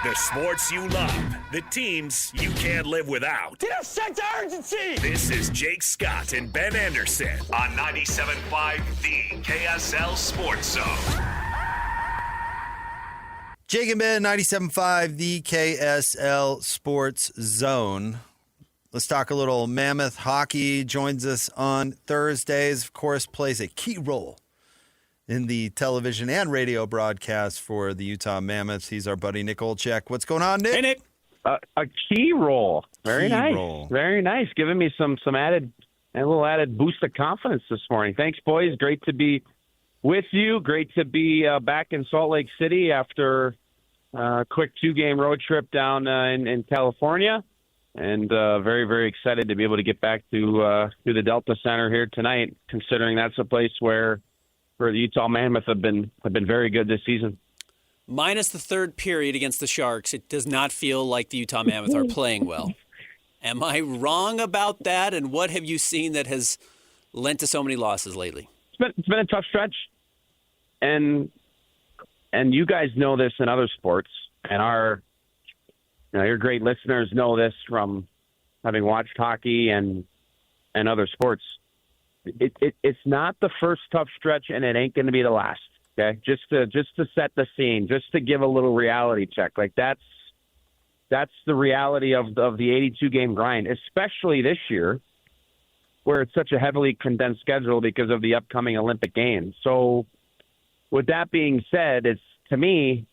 The sports you love, the teams you can't live without. Get a sense of urgency! This is Jake Scott and Ben Anderson on 97.5 The KSL Sports Zone. Jake and Ben, 97.5 The KSL Sports Zone. Let's talk a little Mammoth hockey. Joins us on Thursdays, of course, plays a key role in the television and radio broadcast for the Utah Mammoth. He's our buddy Nick Olczyk. What's going on, Nick? Hey, Nick. A key role. Very Key nice. role. Very nice. Giving me a little added boost of confidence this morning. Thanks, boys. Great to be with you. Great to be back in Salt Lake City after a quick 2-game road trip down in California. And very, very excited to be able to get back to the Delta Center here tonight, considering that's a place where the Utah Mammoth have been very good this season. Minus the third period against the Sharks, it does not feel like the Utah Mammoth are playing well. Am I wrong about that? And what have you seen that has lent to so many losses lately? It's been a tough stretch, and you guys know this in other sports, and your great listeners know this from having watched hockey and other sports. It's not the first tough stretch, and it ain't going to be the last. Okay, just to set the scene, just to give a little reality check. Like that's the reality of the 82-game grind, especially this year, where it's such a heavily condensed schedule because of the upcoming Olympic Games. So, with that being said, to me,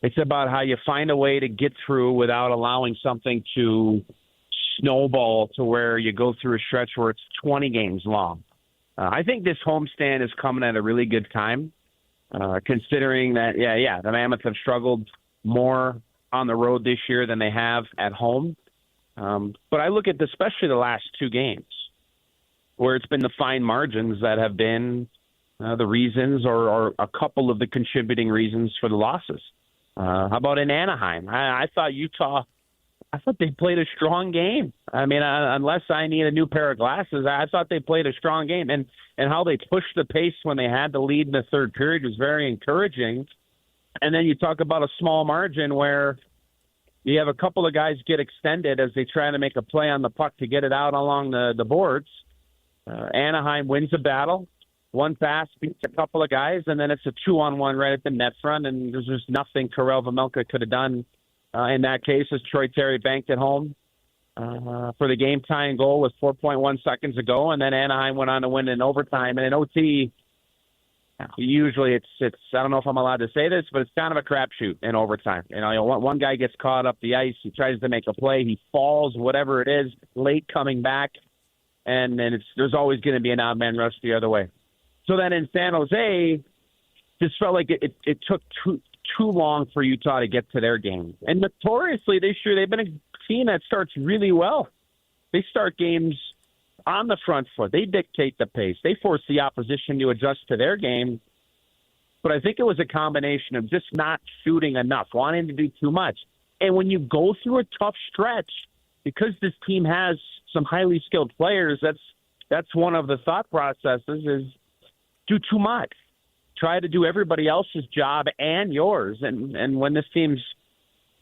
it's about how you find a way to get through without allowing something to snowball to where you go through a stretch where it's 20 games long. I think this homestand is coming at a really good time, considering that, the Mammoth have struggled more on the road this year than they have at home. But I look at especially the last 2 games, where it's been the fine margins that have been the reasons or a couple of the contributing reasons for the losses. How about in Anaheim? I thought they played a strong game. I mean, unless I need a new pair of glasses, I thought they played a strong game. And how they pushed the pace when they had the lead in the third period was very encouraging. And then you talk about a small margin where you have a couple of guys get extended as they try to make a play on the puck to get it out along the boards. Anaheim wins a battle. One pass beats a couple of guys, and then it's a 2-on-1 right at the net front, and there's just nothing Karel Vejmelka could have done in that case, as Troy Terry banked it home for the game-tying goal with 4.1 seconds to go, and then Anaheim went on to win in overtime. And in OT, usually it's I don't know if I'm allowed to say this, but it's kind of a crapshoot in overtime. One guy gets caught up the ice, he tries to make a play, he falls, whatever it is, late coming back, and then there's always going to be an odd man rush the other way. So then in San Jose, just felt like it took too long for Utah to get to their game. And notoriously this year, they've been a team that starts really well. They start games on the front foot. They dictate the pace. They force the opposition to adjust to their game. But I think it was a combination of just not shooting enough, wanting to do too much. And when you go through a tough stretch, because this team has some highly skilled players, that's one of the thought processes is do too much. Try to do everybody else's job and yours. And when this team's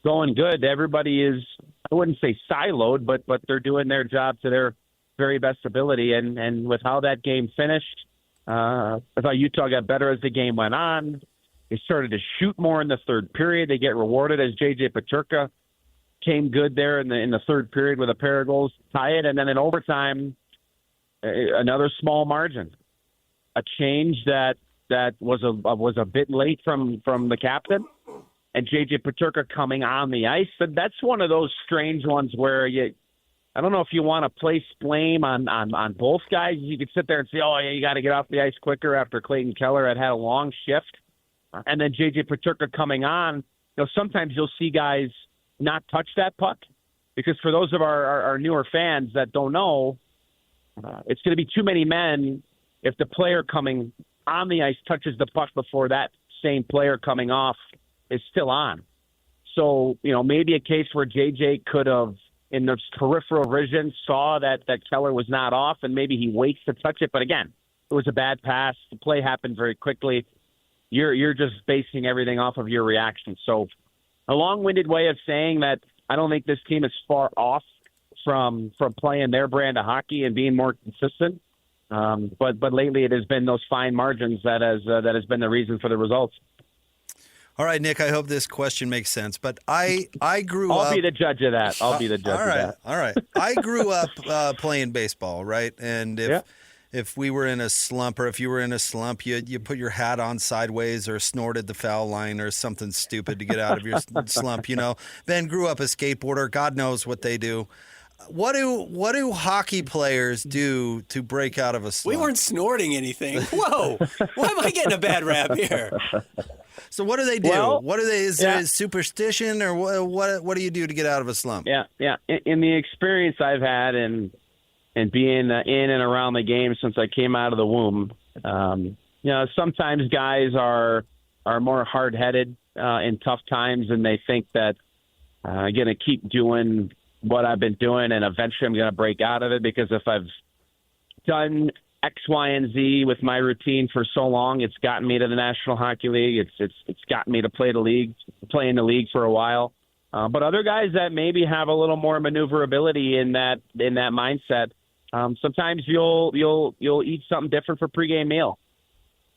going good, everybody is, I wouldn't say siloed, but they're doing their job to their very best ability. And with how that game finished, I thought Utah got better as the game went on. They started to shoot more in the third period. They get rewarded as J.J. Peterka came good there in the third period with a pair of goals to tie it. And then in overtime, another small margin. A change that was a bit late from the captain, and J.J. Peterka coming on the ice. But that's one of those strange ones where I don't know if you want to place blame on both guys. You could sit there and say, oh, yeah, you got to get off the ice quicker after Clayton Keller had a long shift. And then J.J. Peterka coming on, sometimes you'll see guys not touch that puck, because for those of our newer fans that don't know, it's going to be too many men if the player coming on the ice touches the puck before that same player coming off is still on. So, maybe a case where JJ could have, in the peripheral vision, saw that Keller was not off, and maybe he waits to touch it. But again, it was a bad pass. The play happened very quickly. You're just basing everything off of your reaction. So a long-winded way of saying that I don't think this team is far off from playing their brand of hockey and being more consistent. But lately it has been those fine margins that has been the reason for the results. All right, Nick, I hope this question makes sense. But I grew up. I'll be the judge of that. I'll be the judge of that. All right. I grew up playing baseball, right? And if we were in a slump, or if you were in a slump, you put your hat on sideways or snorted the foul line or something stupid to get out of your slump, Ben grew up a skateboarder. God knows what they do. What do hockey players do to break out of a slump? We weren't snorting anything. Whoa. Why am I getting a bad rap here? So what do they do? Well, what are they? Is there superstition, or what do you do to get out of a slump? Yeah. In the experience I've had and being in and around the game since I came out of the womb, sometimes guys are more hard-headed in tough times, and they think that I'm going to keep doing what I've been doing, and eventually I'm going to break out of it, because if I've done X, Y, and Z with my routine for so long, it's gotten me to the National Hockey League. It's gotten me to play in the league for a while. But other guys that maybe have a little more maneuverability in that mindset, sometimes you'll eat something different for pregame meal.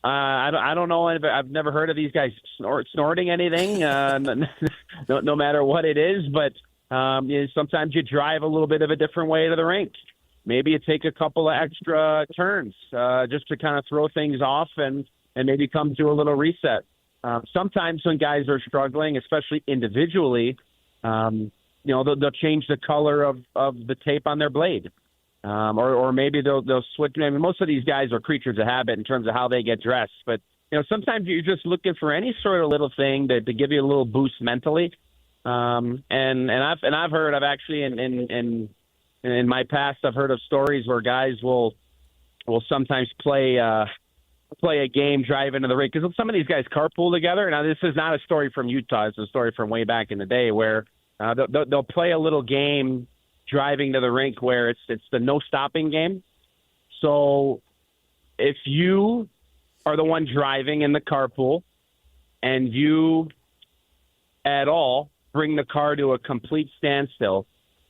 I don't know. I've never heard of these guys snorting anything, no matter what it is. But sometimes you drive a little bit of a different way to the rink. Maybe you take a couple of extra turns just to kind of throw things off and maybe come to a little reset. Sometimes when guys are struggling, especially individually, they'll change the color of the tape on their blade. Or maybe they'll switch. I mean, most of these guys are creatures of habit in terms of how they get dressed. But, sometimes you're just looking for any sort of little thing to give you a little boost mentally. And I've heard, I've actually in my past, I've heard of stories where guys will sometimes play a game, drive into the rink, because some of these guys carpool together. Now, this is not a story from Utah; it's a story from way back in the day where they'll play a little game driving to the rink where it's the no stopping game. So if you are the one driving in the carpool and you at all bring the car to a complete standstill,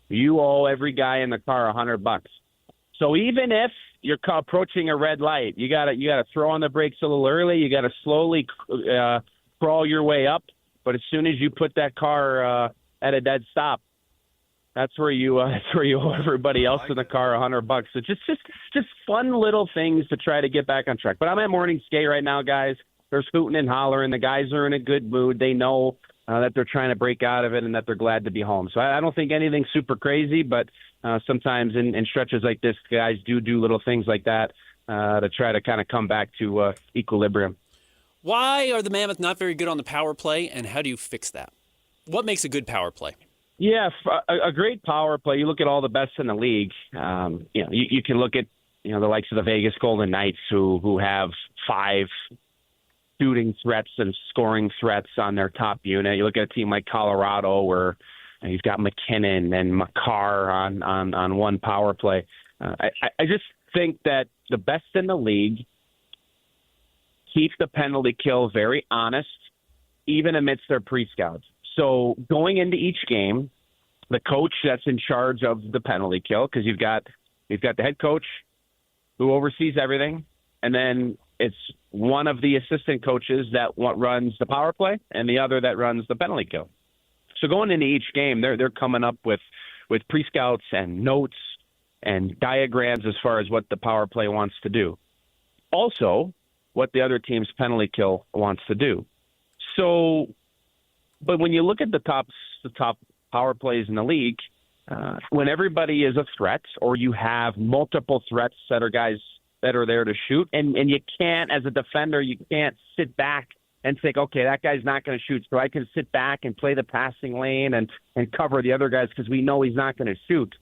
you owe every guy in the car $100. So even if you're approaching a red light, you gotta throw on the brakes a little early. You gotta slowly crawl your way up. But as soon as you put that car at a dead stop, that's where you owe everybody else in the car $100. So just fun little things to try to get back on track. But I'm at morning skate right now, guys. There's hooting and hollering. The guys are in a good mood. They know that they're trying to break out of it and that they're glad to be home. So I don't think anything's super crazy, but sometimes in stretches like this, guys do little things like that to try to kind of come back to equilibrium. Why are the Mammoth not very good on the power play, and how do you fix that? What makes a good power play? Yeah, a great power play. You look at all the best in the league. You can look at the likes of the Vegas Golden Knights who have 5 shooting threats and scoring threats on their top unit. You look at a team like Colorado where you've got McKinnon and Makar on one power play. I just think that the best in the league keep the penalty kill very honest, even amidst their pre-scouts. So going into each game, the coach that's in charge of the penalty kill, because you've got the head coach who oversees everything, and then it's one of the assistant coaches that runs the power play and the other that runs the penalty kill. So going into each game, they're coming up with pre-scouts and notes and diagrams as far as what the power play wants to do. Also, what the other team's penalty kill wants to do. So, but when you look at the top power plays in the league, when everybody is a threat, or you have multiple threats that are guys that are there to shoot, and you can't, as a defender, you can't sit back and think, okay, that guy's not going to shoot, so I can sit back and play the passing lane and cover the other guys because we know he's not going to shoot.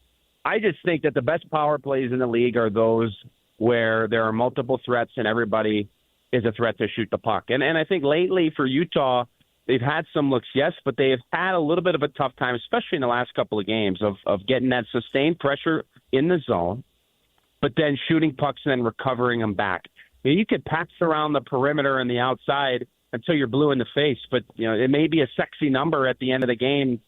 I just think that the best power plays in the league are those where there are multiple threats and everybody is a threat to shoot the puck. And I think lately for Utah, they've had some looks, yes, but they've had a little bit of a tough time, especially in the last couple of games, of getting that sustained pressure in the zone, but then shooting pucks and then recovering them back. You could pass around the perimeter and the outside until you're blue in the face. But, it may be a sexy number at the end of the game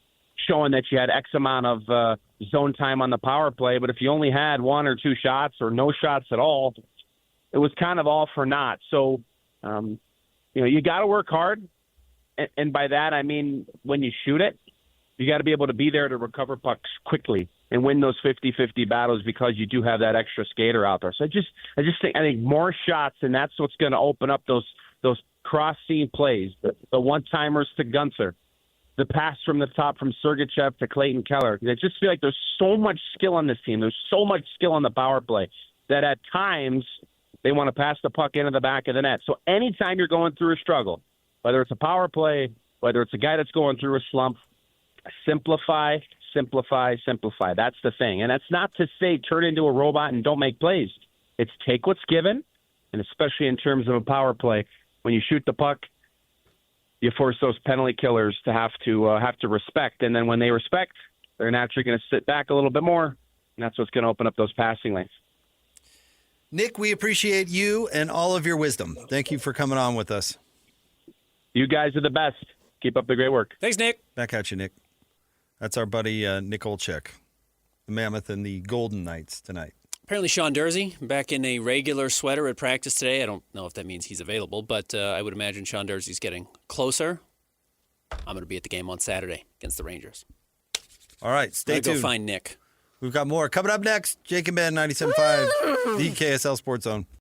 showing that you had X amount of zone time on the power play. But if you only had 1 or 2 shots or no shots at all, it was kind of all for naught. So, you got to work hard. And by that, I mean, when you shoot it, you got to be able to be there to recover pucks quickly and win those 50-50 battles because you do have that extra skater out there. So I think more shots, and that's what's going to open up those cross-seam plays, the one-timers to Gunther, the pass from the top from Sergachev to Clayton Keller. I just feel like there's so much skill on this team. There's so much skill on the power play that at times they want to pass the puck into the back of the net. So anytime you're going through a struggle, whether it's a power play, whether it's a guy that's going through a slump, simplify. That's the thing. And that's not to say turn into a robot and don't make plays. It's take what's given, and especially in terms of a power play, when you shoot the puck, you force those penalty killers to have to respect. And then when they respect, they're naturally going to sit back a little bit more, and that's what's going to open up those passing lanes. Nick, we appreciate you and all of your wisdom. Thank you for coming on with us. You guys are the best. Keep up the great work. Thanks, Nick. Back at you, Nick. That's our buddy Nick Olczyk, the Mammoth and the Golden Knights tonight. Apparently Sean Dursey back in a regular sweater at practice today. I don't know if that means he's available, but I would imagine Sean Dursey's getting closer. I'm going to be at the game on Saturday against the Rangers. All right, stay tuned. Go find Nick. We've got more. Coming up next, Jake and Ben, 97.5, the KSL Sports Zone.